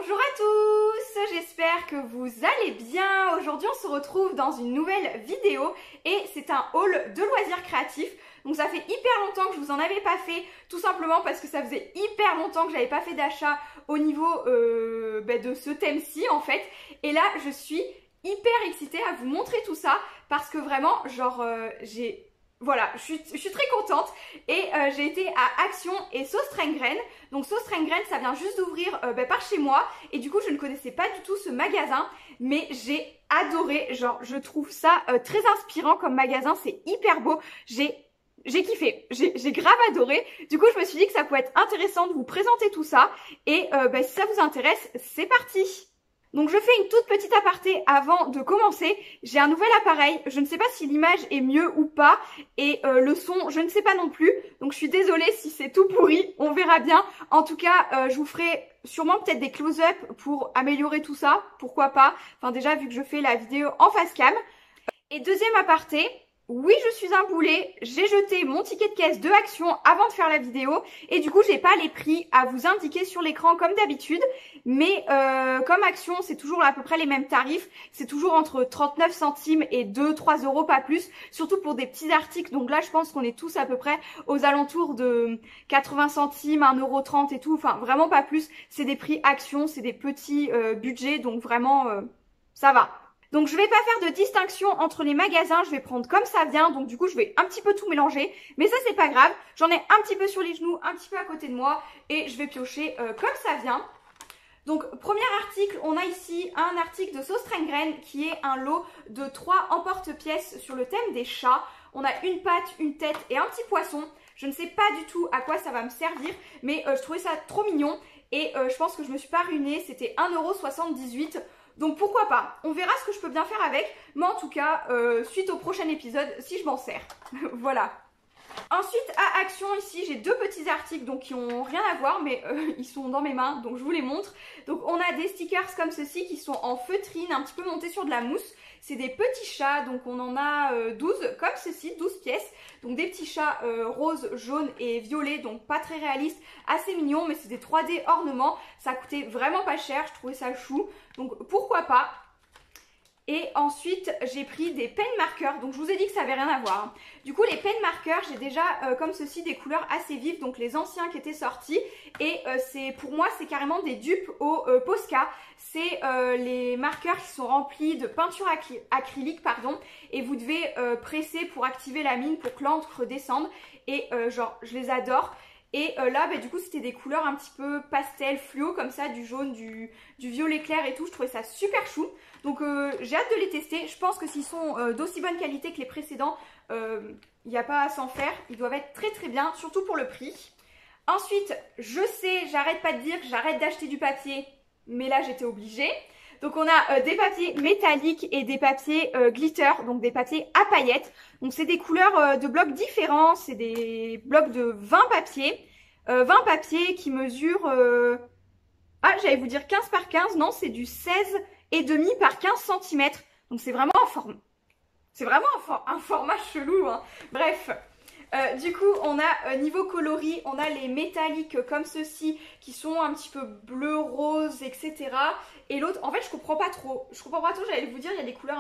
Bonjour à tous, j'espère que vous allez bien. Aujourd'hui on se retrouve dans une nouvelle vidéo et c'est un haul de loisirs créatifs. Donc ça fait hyper longtemps que je vous en avais pas fait, tout simplement parce que ça faisait hyper longtemps que j'avais pas fait d'achat au niveau de ce thème-ci en fait. Et là je suis hyper excitée à vous montrer tout ça parce que vraiment voilà, je suis très contente et j'ai été à Action et Sauce Train-Graine. Donc Sauce Train-Graine, ça vient juste d'ouvrir par chez moi et du coup je ne connaissais pas du tout ce magasin, mais j'ai adoré. Genre je trouve ça très inspirant comme magasin, c'est hyper beau. J'ai kiffé, j'ai grave adoré. Du coup je me suis dit que ça pouvait être intéressant de vous présenter tout ça et si ça vous intéresse, c'est parti. Donc je fais une toute petite aparté avant de commencer. J'ai un nouvel appareil, je ne sais pas si l'image est mieux ou pas et le son je ne sais pas non plus. Donc je suis désolée si c'est tout pourri, on verra bien. En tout cas je vous ferai sûrement peut-être des close-up pour améliorer tout ça, pourquoi pas. Enfin déjà vu que je fais la vidéo en face cam. Et deuxième aparté, oui, je suis un boulet, j'ai jeté mon ticket de caisse de Action avant de faire la vidéo et du coup j'ai pas les prix à vous indiquer sur l'écran comme d'habitude, mais comme Action c'est toujours à peu près les mêmes tarifs, c'est toujours entre 39 centimes et 2-3 euros, pas plus, surtout pour des petits articles. Donc là je pense qu'on est tous à peu près aux alentours de 80 centimes, 1,30 € et tout, enfin vraiment pas plus. C'est des prix Action, c'est des petits budgets, donc vraiment ça va. Donc je vais pas faire de distinction entre les magasins, je vais prendre comme ça vient, donc du coup je vais un petit peu tout mélanger, mais ça c'est pas grave, j'en ai un petit peu sur les genoux, un petit peu à côté de moi, et je vais piocher comme ça vient. Donc premier article, on a ici un article de Sauce Train-Graine qui est un lot de 3 emporte-pièces sur le thème des chats. On a une patte, une tête et un petit poisson. Je ne sais pas du tout à quoi ça va me servir, mais je trouvais ça trop mignon et je pense que je me suis pas ruinée, c'était 1,78 €. Donc pourquoi pas, on verra ce que je peux bien faire avec, mais en tout cas, suite au prochain épisode, si je m'en sers. Voilà. Ensuite, à Action, ici, j'ai deux petits articles donc qui n'ont rien à voir, mais ils sont dans mes mains, donc je vous les montre. Donc on a des stickers comme ceci qui sont en feutrine, un petit peu montés sur de la mousse. C'est des petits chats, donc on en a 12, comme ceci, 12 pièces. Donc des petits chats roses, jaunes et violets, donc pas très réalistes, assez mignons, mais c'est des 3D ornements. Ça a coûté vraiment pas cher, je trouvais ça chou, donc pourquoi pas. Et ensuite, j'ai pris des pen marqueurs. Donc, je vous ai dit que ça avait rien à voir. Du coup, les pen marqueurs, j'ai déjà, comme ceci, des couleurs assez vives. Donc, les anciens qui étaient sortis. Et pour moi, c'est carrément des dupes au Posca. C'est les marqueurs qui sont remplis de peinture acrylique, pardon. Et vous devez presser pour activer la mine pour que l'encre descende. Et genre, je les adore. Et là, du coup, c'était des couleurs un petit peu pastel, fluo, comme ça, du jaune, du violet clair et tout. Je trouvais ça super chou. Donc, j'ai hâte de les tester. Je pense que s'ils sont d'aussi bonne qualité que les précédents, il n'y a pas à s'en faire. Ils doivent être très très bien, surtout pour le prix. Ensuite, je sais, j'arrête pas de dire que j'arrête d'acheter du papier, mais là, j'étais obligée. Donc, on a des papiers métalliques et des papiers glitter, donc des papiers à paillettes. Donc, c'est des couleurs de blocs différents. C'est des blocs de 20 papiers. 20 papiers qui mesurent... j'allais vous dire 15 par 15. Non, c'est du 16,5 par 15 cm. Donc, c'est vraiment un format chelou, hein. Bref... du coup, on a niveau coloris, on a les métalliques comme ceci qui sont un petit peu bleu, rose, etc. Et l'autre, en fait, je comprends pas trop. J'allais vous dire, il y a des couleurs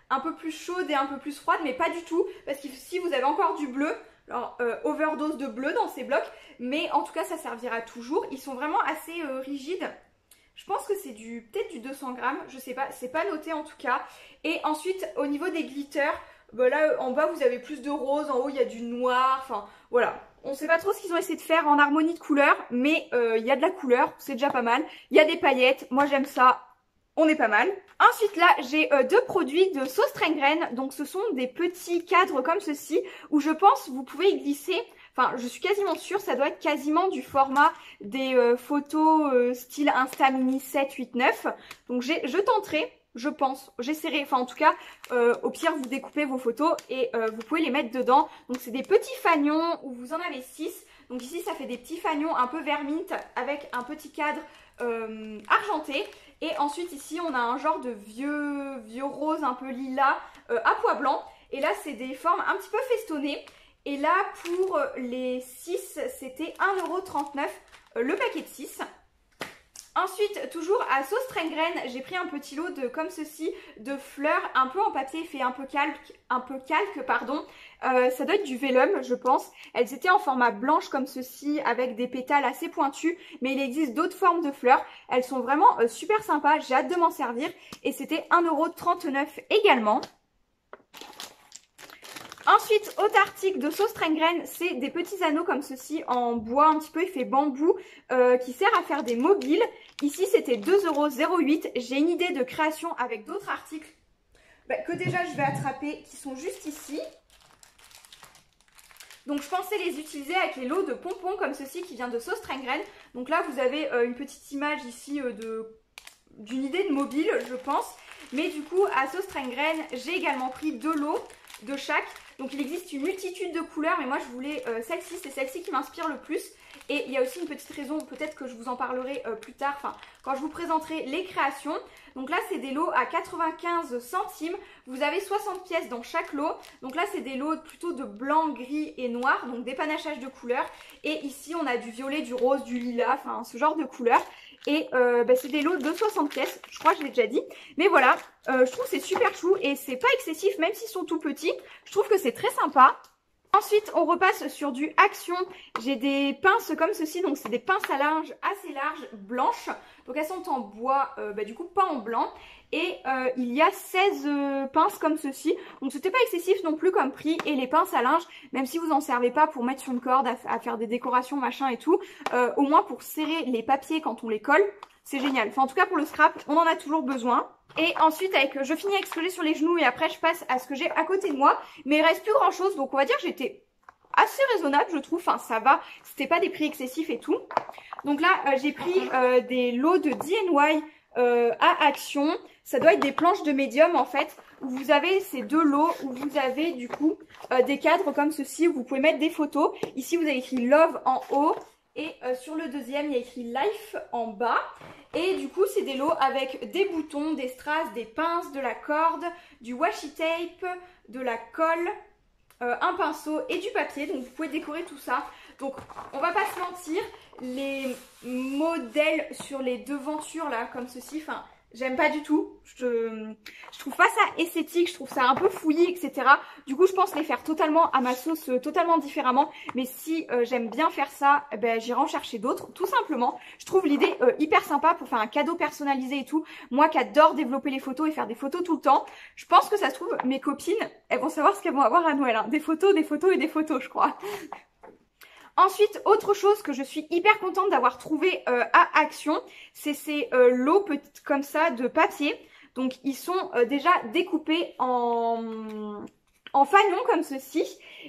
un peu plus chaudes et un peu plus froides, mais pas du tout. Parce que si vous avez encore du bleu, alors overdose de bleu dans ces blocs, mais en tout cas, ça servira toujours. Ils sont vraiment assez rigides. Je pense que c'est peut-être du 200 grammes, je sais pas, c'est pas noté en tout cas. Et ensuite, au niveau des glitters, là en bas vous avez plus de rose, en haut il y a du noir, enfin voilà. On sait pas trop ce qu'ils ont essayé de faire en harmonie de couleurs, mais il y a de la couleur, c'est déjà pas mal. Il y a des paillettes, moi j'aime ça, on est pas mal. Ensuite là j'ai deux produits de Sauce Train-Graine, donc ce sont des petits cadres comme ceci, où je pense vous pouvez y glisser... Enfin, je suis quasiment sûre, ça doit être quasiment du format des photos style Insta Mini 7, 8, 9. Donc je tenterai, je pense, j'essaierai. Enfin, en tout cas, au pire, vous découpez vos photos et vous pouvez les mettre dedans. Donc, c'est des petits fanions où vous en avez 6. Donc ici, ça fait des petits fanions un peu vert mint avec un petit cadre argenté. Et ensuite, ici, on a un genre de vieux rose un peu lilas à pois blanc. Et là, c'est des formes un petit peu festonnées. Et là, pour les 6, c'était 1,39 € le paquet de 6. Ensuite, Ensuite, toujours à Sauce Train-Graine, j'ai pris un petit lot de comme ceci, de fleurs un peu en papier fait un peu calque, pardon. Ça doit être du vélum, je pense. Elles étaient en format blanche comme ceci, avec des pétales assez pointus, mais il existe d'autres formes de fleurs. Elles sont vraiment super sympas, j'ai hâte de m'en servir. Et c'était 1,39 € également. Ensuite, autre article de Sauce Train-Graine, c'est des petits anneaux comme ceci en bois un petit peu effet bambou qui sert à faire des mobiles. Ici, c'était 2,08 €. J'ai une idée de création avec d'autres articles que déjà je vais attraper qui sont juste ici. Donc je pensais les utiliser avec les lots de pompons comme ceci qui vient de Sauce Train-Graine. Donc là, vous avez une petite image ici d'une idée de mobile, je pense. Mais du coup, à Sauce Train-Graine, j'ai également pris 2 lots de chaque. Donc il existe une multitude de couleurs, mais moi je voulais celle-ci, c'est celle-ci qui m'inspire le plus. Et il y a aussi une petite raison, peut-être que je vous en parlerai plus tard, enfin quand je vous présenterai les créations. Donc là c'est des lots à 95 centimes, vous avez 60 pièces dans chaque lot. Donc là c'est des lots plutôt de blanc, gris et noir, donc des panachages de couleurs. Et ici on a du violet, du rose, du lilas, enfin ce genre de couleurs. Et c'est des lots de 60 pièces, je crois que je l'ai déjà dit. Mais voilà, je trouve que c'est super chou et c'est pas excessif même s'ils sont tout petits. Je trouve que c'est très sympa. Ensuite, on repasse sur du Action. J'ai des pinces comme ceci, donc c'est des pinces à linge assez larges, blanches. Donc elles sont en bois, du coup pas en blanc. Et il y a 16 pinces comme ceci. Donc c'était pas excessif non plus comme prix. Et les pinces à linge, même si vous n'en servez pas pour mettre sur une corde, à faire des décorations, machin et tout, au moins pour serrer les papiers quand on les colle, c'est génial. Enfin en tout cas pour le scrap, on en a toujours besoin. Et ensuite, je finis avec ce que j'ai sur les genoux et après je passe à ce que j'ai à côté de moi. Mais il reste plus grand chose, donc on va dire que j'étais assez raisonnable, je trouve. Enfin, ça va, c'était pas des prix excessifs et tout. Donc là, j'ai pris des lots de DIY à Action. Ça doit être des planches de médium en fait, où vous avez ces 2 lots, où vous avez du coup des cadres comme ceci, où vous pouvez mettre des photos. Ici, vous avez écrit Love en haut. Et sur le deuxième, il y a écrit Life en bas. Et du coup, c'est des lots avec des boutons, des strass, des pinces, de la corde, du washi tape, de la colle, un pinceau et du papier. Donc, vous pouvez décorer tout ça. Donc, on va pas se mentir, les modèles sur les devantures, là, comme ceci, enfin... J'aime pas du tout, je trouve pas ça esthétique, je trouve ça un peu fouillis, etc. Du coup, je pense les faire totalement à ma sauce, totalement différemment. Mais si j'aime bien faire ça, j'irai en chercher d'autres, tout simplement. Je trouve l'idée hyper sympa pour faire un cadeau personnalisé et tout. Moi qui adore développer les photos et faire des photos tout le temps, je pense que ça se trouve, mes copines, elles vont savoir ce qu'elles vont avoir à Noël. Hein. Des photos et des photos, je crois. Ensuite, autre chose que je suis hyper contente d'avoir trouvé à Action, c'est ces lots comme ça de papier. Donc, ils sont déjà découpés en fanion comme ceci.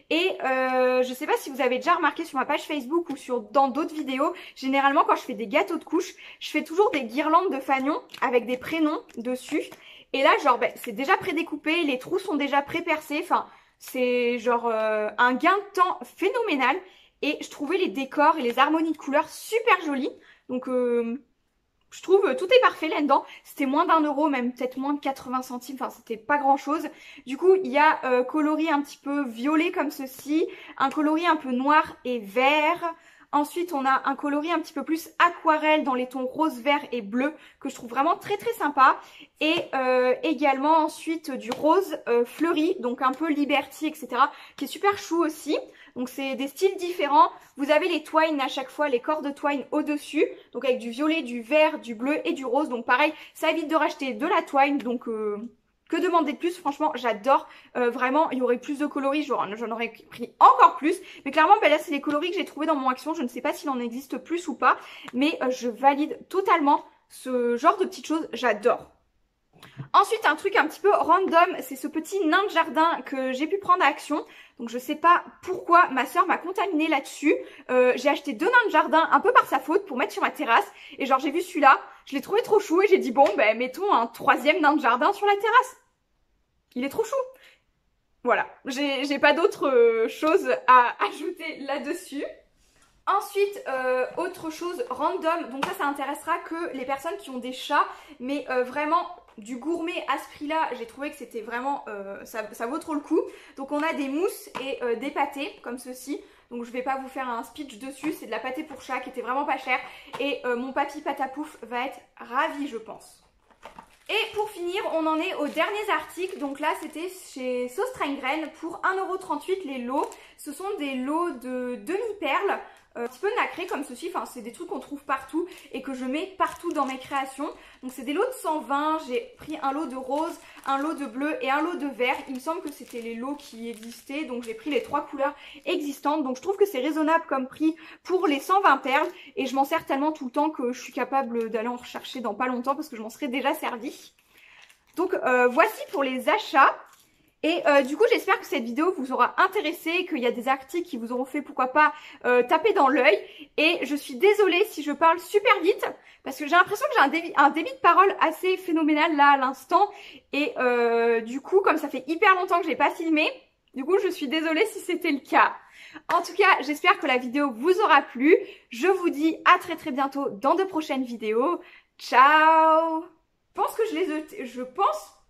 Et je sais pas si vous avez déjà remarqué sur ma page Facebook ou dans d'autres vidéos, généralement quand je fais des gâteaux de couches, je fais toujours des guirlandes de fanion avec des prénoms dessus. Et là, genre, c'est déjà prédécoupé, les trous sont déjà pré-percés. Enfin, c'est genre un gain de temps phénoménal. Et je trouvais les décors et les harmonies de couleurs super jolies. Donc je trouve tout est parfait là-dedans. C'était moins d'1 €, même peut-être moins de 80 centimes. Enfin, c'était pas grand-chose. Du coup, il y a coloris un petit peu violet comme ceci. Un coloris un peu noir et vert. Ensuite, on a un coloris un petit peu plus aquarelle dans les tons rose, vert et bleu que je trouve vraiment très très sympa. Et également ensuite du rose fleuri, donc un peu Liberty, etc. qui est super chou aussi. Donc c'est des styles différents. Vous avez les twine à chaque fois, les cordes twine au-dessus. Donc avec du violet, du vert, du bleu et du rose. Donc pareil, ça évite de racheter de la twine. Donc que demander de plus? Franchement, j'adore. Vraiment, il y aurait plus de coloris, j'en aurais pris encore plus. Mais clairement, là, c'est les coloris que j'ai trouvés dans mon Action. Je ne sais pas s'il en existe plus ou pas. Mais je valide totalement ce genre de petites choses. J'adore. Ensuite, un truc un petit peu random, c'est ce petit nain de jardin que j'ai pu prendre à Action. Donc je sais pas pourquoi ma soeur m'a contaminée là-dessus. J'ai acheté 2 nains de jardin un peu par sa faute pour mettre sur ma terrasse. Et genre j'ai vu celui-là, je l'ai trouvé trop chou et j'ai dit bon mettons un 3e nain de jardin sur la terrasse. Il est trop chou. Voilà, j'ai pas d'autre chose à ajouter là-dessus. Ensuite, autre chose random, donc ça intéressera que les personnes qui ont des chats, mais vraiment du gourmet à ce prix-là, j'ai trouvé que c'était vraiment, ça vaut trop le coup. Donc on a des mousses et des pâtés comme ceci. donc je vais pas vous faire un speech dessus. C'est de la pâté pour chat qui était vraiment pas chère et mon papy Patapouf va être ravi, je pense. Et pour finir, on en est aux derniers articles. Donc là, c'était chez Sauce Train pour 1,38 € les lots. Ce sont des lots de demi-perles, un petit peu nacrés comme ceci. Enfin, c'est des trucs qu'on trouve partout et que je mets partout dans mes créations. Donc c'est des lots de 120. J'ai pris un lot de rose, un lot de bleu et un lot de vert. Il me semble que c'était les lots qui existaient. Donc j'ai pris les 3 couleurs existantes. Donc je trouve que c'est raisonnable comme prix pour les 120 perles. Et je m'en sers tellement tout le temps que je suis capable d'aller en rechercher dans pas longtemps parce que je m'en serais déjà servi. Donc voici pour les achats. Et du coup, j'espère que cette vidéo vous aura intéressé, qu'il y a des articles qui vous auront fait, pourquoi pas, taper dans l'œil. Et je suis désolée si je parle super vite, parce que j'ai l'impression que j'ai un débit de parole assez phénoménal là à l'instant. Et du coup, comme ça fait hyper longtemps que j'ai pas filmé, du coup, je suis désolée si c'était le cas. En tout cas, j'espère que la vidéo vous aura plu. Je vous dis à très bientôt dans de prochaines vidéos. Ciao! Je pense